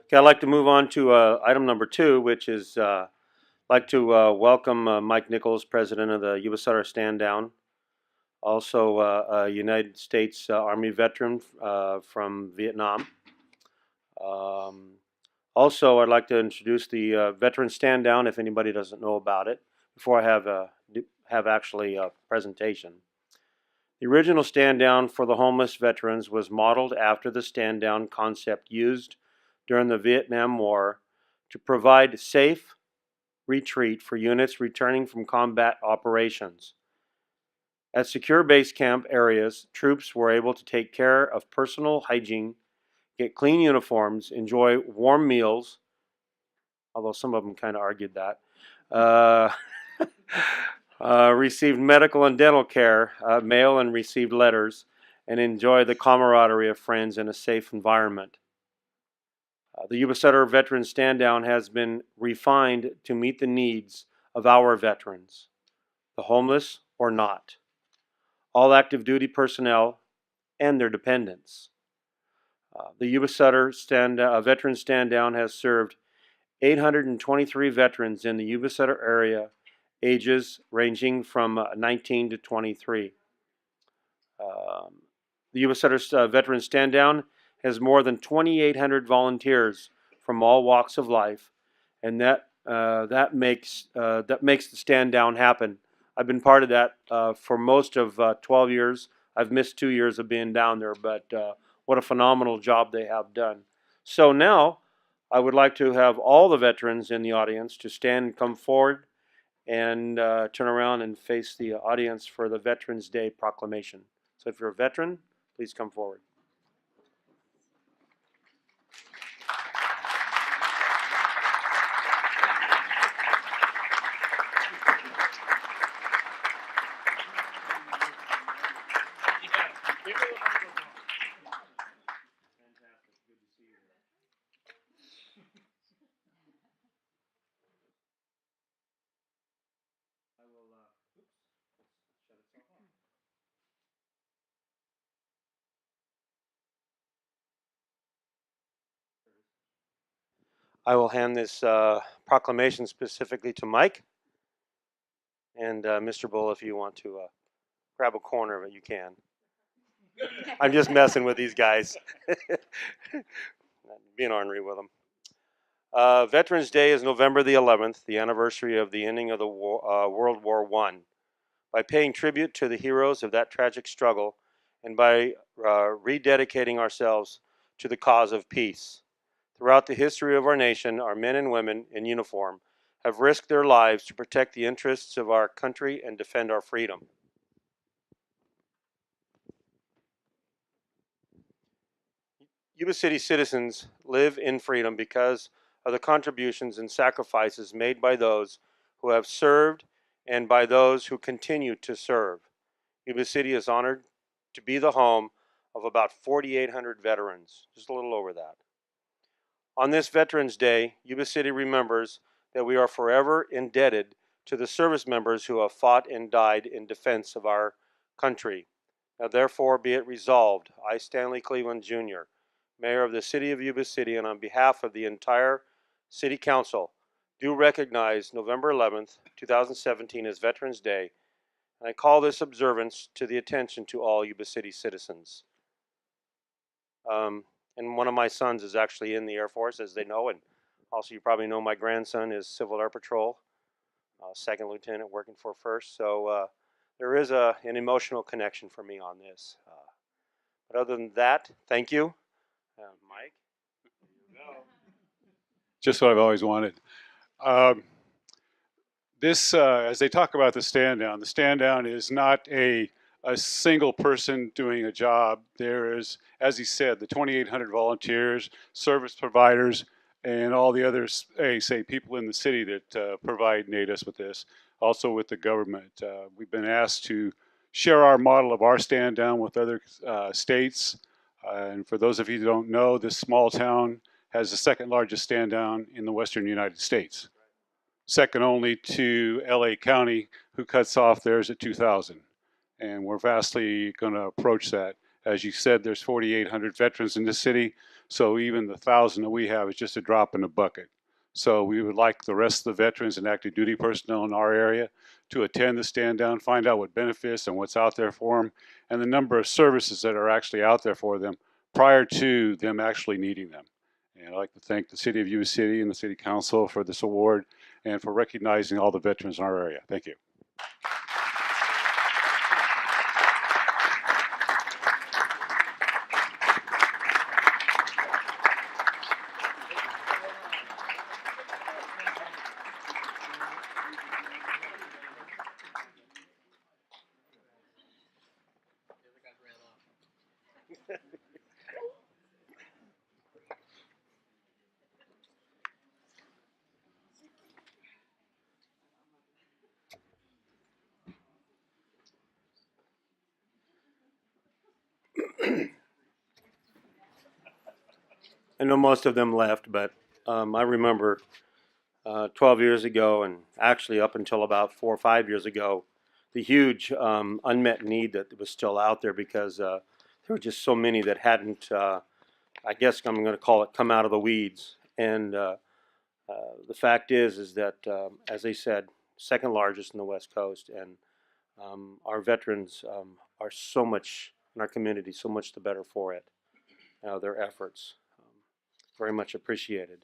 Okay, I'd like to move on to item number 2, which is like to welcome Mike Nichols, president of the Yuba City Stand Down. Also, a United States Army veteran from Vietnam. Also, I'd like to introduce the Veteran Stand Down if anybody doesn't know about it before I have actually a presentation. The original stand down for the homeless veterans was modeled after the stand down concept used during the Vietnam War to provide safe retreat for units returning from combat operations. At secure base camp areas, troops were able to take care of personal hygiene, get clean uniforms, enjoy warm meals, although some of them kind of argued that, received medical and dental care, mail and received letters, and enjoy the camaraderie of friends in a safe environment. The Yuba City Veteran Stand Down has been refined to meet the needs of our veterans, the homeless or not, all active duty personnel, and their dependents. The Yuba City Veteran Stand Down has served 823 veterans in the Yuba City area, ages ranging from 19 to 23. The Yuba City Veteran Stand Down has more than 2,800 volunteers from all walks of life, and that makes the stand down happen. I've been part of that for most of 12 years. I've missed 2 years of being down there, but what a phenomenal job they have done. So now I would like to have all the veterans in the audience to stand and come forward and turn around and face the audience for the Veterans Day proclamation. So if you're a veteran, please come forward. I will hand this proclamation specifically to Mike. And Mr. Bull, if you want to grab a corner of it, you can. I'm just messing with these guys. Being ornery with them. Veterans Day is November the 11th, the anniversary of the ending of the World War I. By paying tribute to the heroes of that tragic struggle and by rededicating ourselves to the cause of peace. Throughout the history of our nation, our men and women in uniform have risked their lives to protect the interests of our country and defend our freedom. Yuba City citizens live in freedom because of the contributions and sacrifices made by those who have served and by those who continue to serve. Yuba City is honored to be the home of about 4,800 veterans, just a little over that. On this Veterans Day, Yuba City remembers that we are forever indebted to the service members who have fought and died in defense of our country. Now therefore be it resolved, I, Stanley Cleveland Jr., Mayor of the City of Yuba City, and on behalf of the entire City Council, do recognize November 11th, 2017 as Veterans Day, and I call this observance to the attention to all Yuba City citizens. And one of my sons is actually in the Air Force, as they know, and also you probably know my grandson is Civil Air Patrol, second lieutenant working for first, so there is an emotional connection for me on this. But other than that, thank you. Mike? There you go. Just what I've always wanted. As they talk about the stand down is not a single person doing a job. There is, as he said, the 2,800 volunteers, service providers, and all the others, say people in the city that provide and aid us with this, also with the government. We've been asked to share our model of our stand down with other states. And for those of you who don't know, this small town has the second largest stand down in the western United States. Second only to LA County, who cuts off theirs at 2,000. And we're vastly going to approach that. As you said, there's 4,800 veterans in this city. So even the 1,000 that we have is just a drop in the bucket. So we would like the rest of the veterans and active duty personnel in our area to attend the stand down, find out what benefits and what's out there for them, and the number of services that are actually out there for them prior to them actually needing them. And I'd like to thank the City of Yuba City and the City Council for this award and for recognizing all the veterans in our area. Thank you. I know most of them left, but I remember 12 years ago, and actually up until about 4 or 5 years ago, the huge unmet need that was still out there because there were just so many that hadn't, I guess I'm going to call it, come out of the weeds. And the fact is that, as they said, second largest in the West Coast, and our veterans are so much in our community, so much the better for it. Their efforts, very much appreciated.